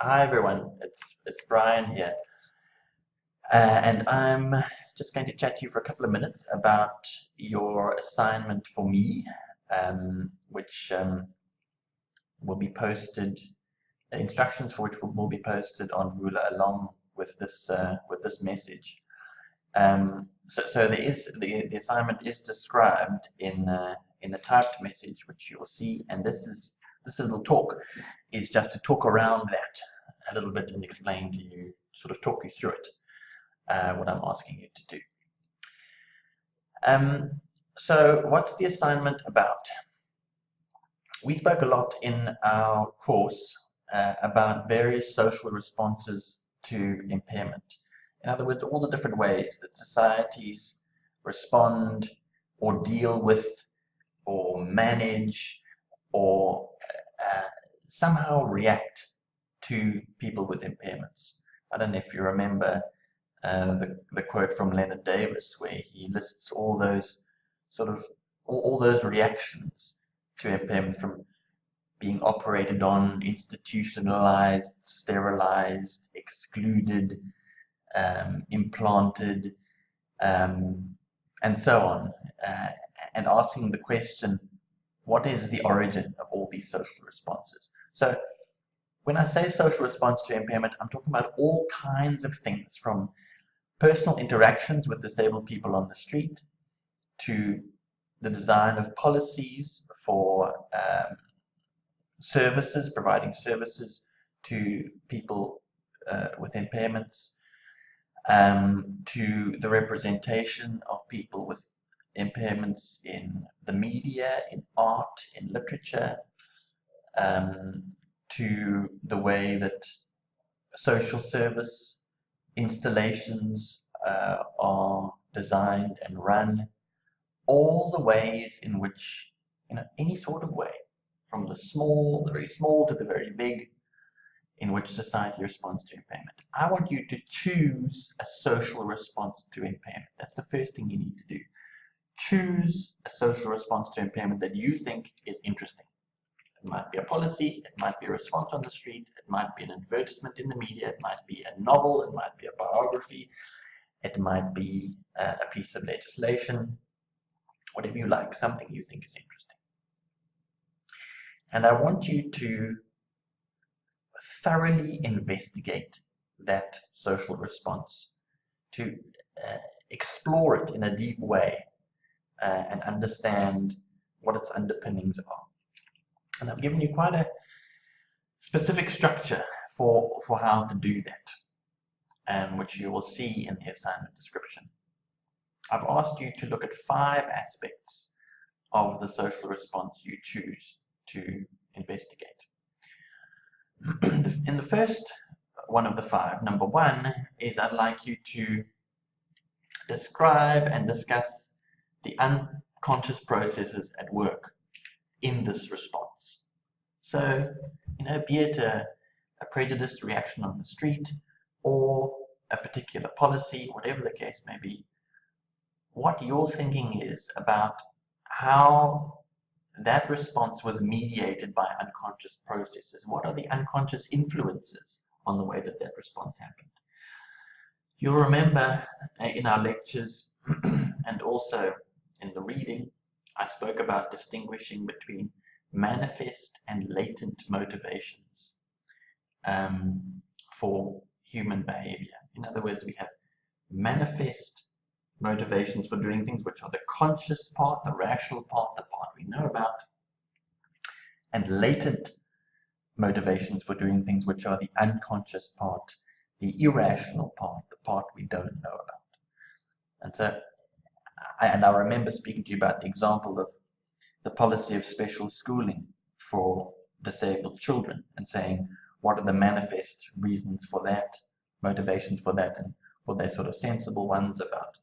Hi everyone, it's Brian here, and I'm just going to chat to you for a couple of minutes about your assignment for me, which will be posted. The instructions for which will be posted on Rula along with this message. So there is the assignment is described in a typed message, which you'll see, and this little talk is just to talk around that a little bit and explain to you, sort of talk you through it, what I'm asking you to do. So what's the assignment about? We spoke a lot in our course about various social responses to impairment. In other words, all the different ways that societies respond or deal with or manage or somehow react to people with impairments. I don't know if you remember the quote from Leonard Davis, where he lists all those sort of all those reactions to impairment, from being operated on, institutionalized, sterilized, excluded, implanted, and so on, and asking the question, what is the origin of all these social responses? So when I say social response to impairment, I'm talking about all kinds of things, from personal interactions with disabled people on the street to the design of policies for services, providing services to people with impairments, to the representation of people with impairments in the media, in art, in literature, to the way that social service installations are designed and run, all the ways in which, any sort of way, from the very small to the very big, in which society responds to impairment. I want you to choose a social response to impairment. That's the first thing you need to do. Choose a social response to impairment that you think is interesting. It might be a policy, it might be a response on the street, it might be an advertisement in the media, it might be a novel, it might be a biography, it might be a piece of legislation, whatever you like, something you think is interesting. And I want you to thoroughly investigate that social response, to explore it in a deep way, and understand what its underpinnings are. And I've given you quite a specific structure for how to do that, which you will see in the assignment description. I've asked you to look at 5 aspects of the social response you choose to investigate. In the first one of the 5, number 1, is I'd like you to describe and discuss the unconscious processes at work in this response. So, be it a prejudiced reaction on the street or a particular policy, whatever the case may be, what your thinking is about how that response was mediated by unconscious processes. What are the unconscious influences on the way that response happened? You'll remember in our lectures and also in the reading, I spoke about distinguishing between manifest and latent motivations for human behavior. In other words, we have manifest motivations for doing things, which are the conscious part, the rational part, the part we know about, and latent motivations for doing things, which are the unconscious part, the irrational part, the part we don't know about. And so, I remember speaking to you about the example of the policy of special schooling for disabled children, and saying, what are the manifest reasons for that, motivations for that, and were they sort of sensible ones about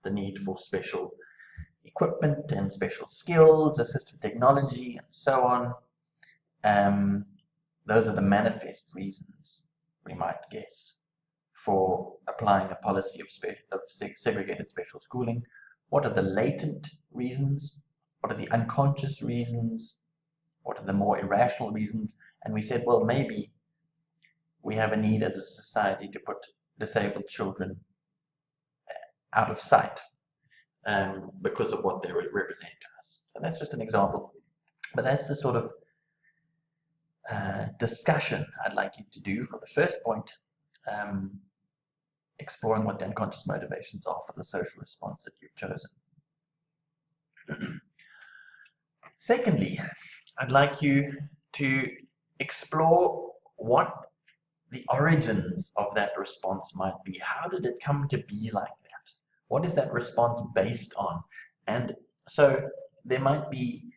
the need for special equipment and special skills, assistive technology, and so on. Those are the manifest reasons, we might guess, for applying a policy of segregated special schooling. What are the latent reasons? What are the unconscious reasons? What are the more irrational reasons? And we said, well, maybe we have a need as a society to put disabled children out of sight because of what they represent to us. So that's just an example. But that's the sort of discussion I'd like you to do for the first point, exploring what the unconscious motivations are for the social response that you've chosen. Secondly, I'd like you to explore what the origins of that response might be. How did it come to be like that? What is that response based on? And so there might be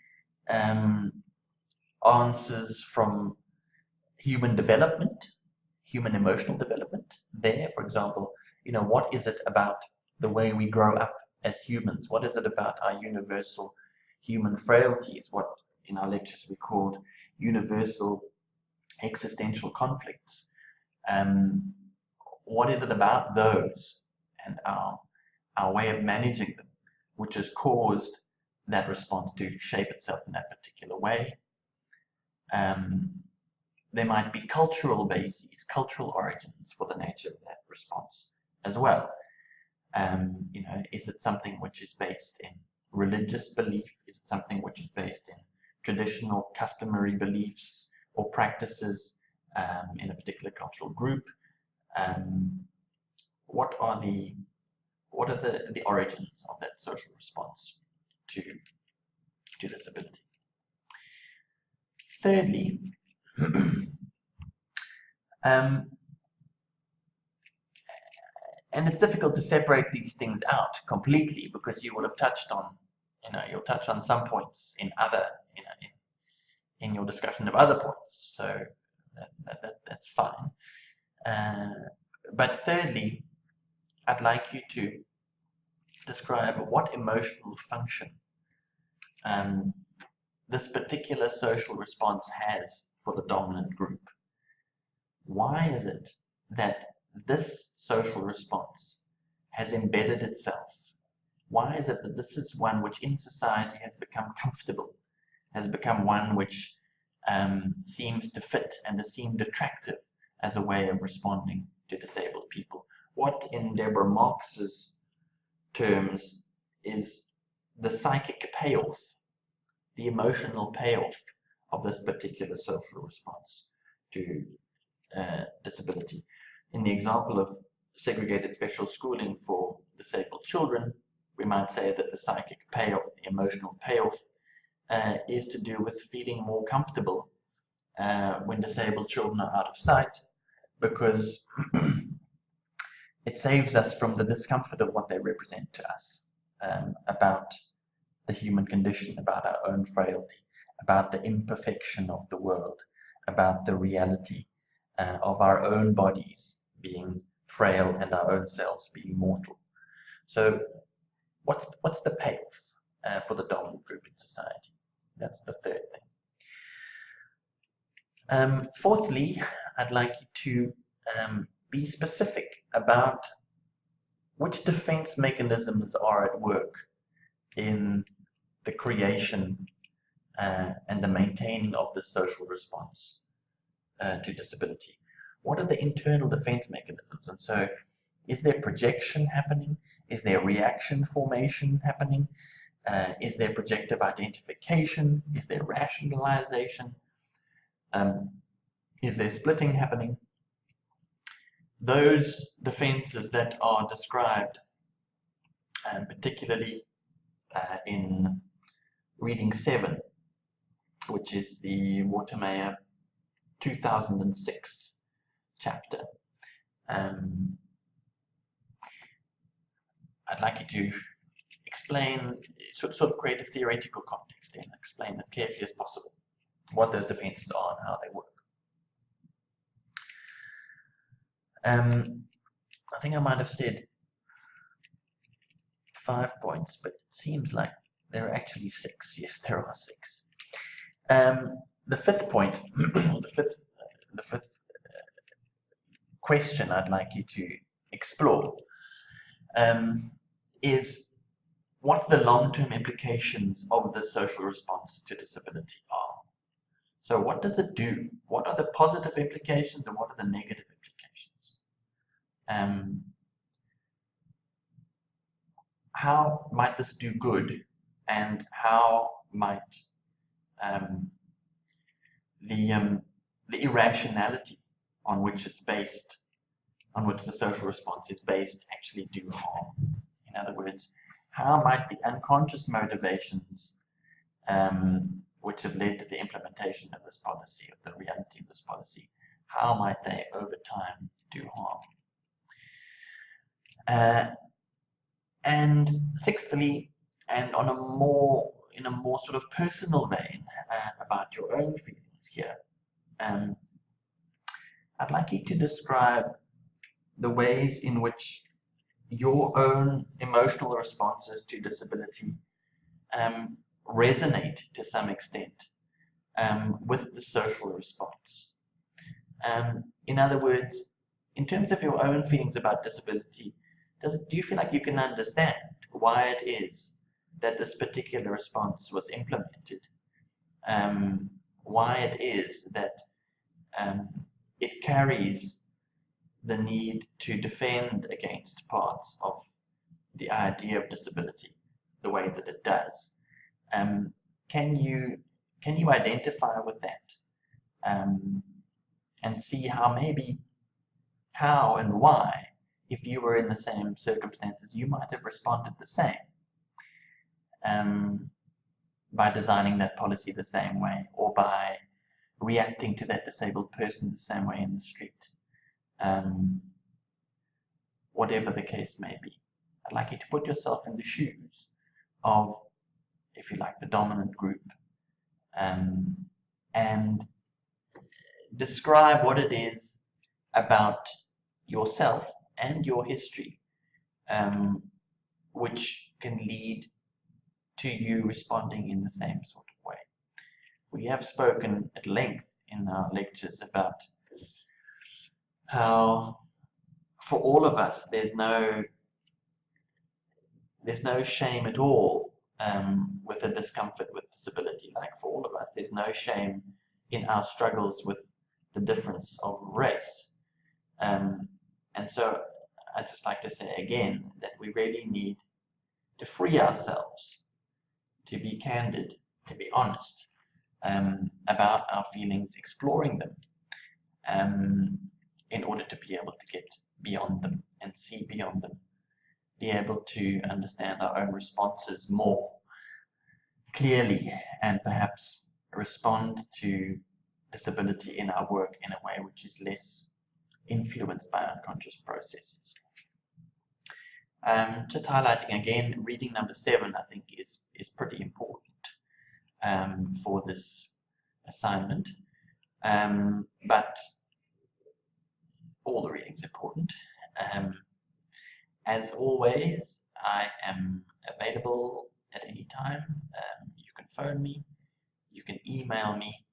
answers from human development, human emotional development there. For example, what is it about the way we grow up as humans? What is it about our universal human frailties, what in our lectures we called universal existential conflicts? What is it about those and our way of managing them, which has caused that response to shape itself in that particular way? There might be cultural bases, cultural origins for the nature of that response as well. Is it something which is based in religious belief? Is it something which is based in traditional customary beliefs or practices in a particular cultural group? What are the origins of that social response to disability? Thirdly, and it's difficult to separate these things out completely because you will have touched on, you'll touch on some points in other, in your discussion of other points. So that's fine. But thirdly, I'd like you to describe what emotional function this particular social response has for the dominant group. Why is it that this social response has embedded itself? Why is it that this is one which in society has become comfortable, has become one which seems to fit and has seemed attractive as a way of responding to disabled people? What, in Deborah Marx's terms, is the psychic payoff, the emotional payoff of this particular social response to disability? In the example of segregated special schooling for disabled children, we might say that the psychic payoff, the emotional payoff, is to do with feeling more comfortable when disabled children are out of sight, because it saves us from the discomfort of what they represent to us, about the human condition, about our own frailty, about the imperfection of the world, about the reality of our own bodies being frail and our own selves being mortal. So what's the payoff for the dominant group in society? That's the third thing. Fourthly, I'd like you to be specific about which defense mechanisms are at work in the creation and the maintaining of the social response to disability. What are the internal defense mechanisms? And so, is there projection happening? Is there reaction formation happening? Is there projective identification? Is there rationalization? Is there splitting happening? Those defenses that are described, particularly in reading 7, which is the Watermeyer 2006 chapter. I'd like you to explain, sort of create a theoretical context and explain as carefully as possible what those defenses are and how they work. I think I might have said 5 points, but it seems like there are actually 6. Yes, there are 6. The fifth point, the fifth question I'd like you to explore is what the long-term implications of the social response to disability are. So what does it do? What are the positive implications and what are the negative implications? How might this do good, and how might the irrationality on which it's based, on which the social response is based, actually do harm? In other words, how might the unconscious motivations which have led to the implementation of this policy, of the reality of this policy, how might they over time do harm? And sixthly, and in a more sort of personal vein, about your own feelings here, I'd like you to describe the ways in which your own emotional responses to disability resonate to some extent with the social response. In other words, in terms of your own feelings about disability, do you feel like you can understand why it is that this particular response was implemented? Why it is that it carries the need to defend against parts of the idea of disability the way that it does? Can you identify with that and see how and why, if you were in the same circumstances, you might have responded the same by designing that policy the same way, or by reacting to that disabled person the same way in the street, whatever the case may be. I'd like you to put yourself in the shoes of, if you like, the dominant group, and describe what it is about yourself and your history which can lead to you responding in the same sort of way. We have spoken at length in our lectures about how, for all of us, there's no shame at all with a discomfort with disability. Like, for all of us, there's no shame in our struggles with the difference of race. And so I'd just like to say again that we really need to free ourselves, to be candid, to be honest about our feelings, exploring them in order to be able to get beyond them and see beyond them, be able to understand our own responses more clearly, and perhaps respond to disability in our work in a way which is less influenced by unconscious processes. Just highlighting again, reading number 7 I think is pretty important for this assignment, but all the reading's important. As always, I am available at any time. You can phone me, you can email me.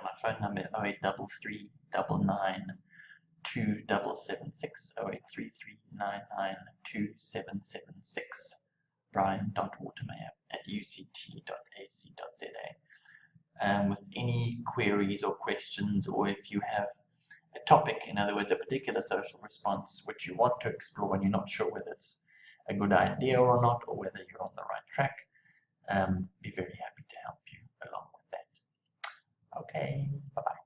My phone number is 0833 99 2776, 0833992776, brian.watermeyer@uct.ac.za. With any queries or questions, or if you have a topic, in other words, a particular social response which you want to explore and you're not sure whether it's a good idea or not, or whether you're on the right track, be very happy to help you along with that. Okay, bye-bye.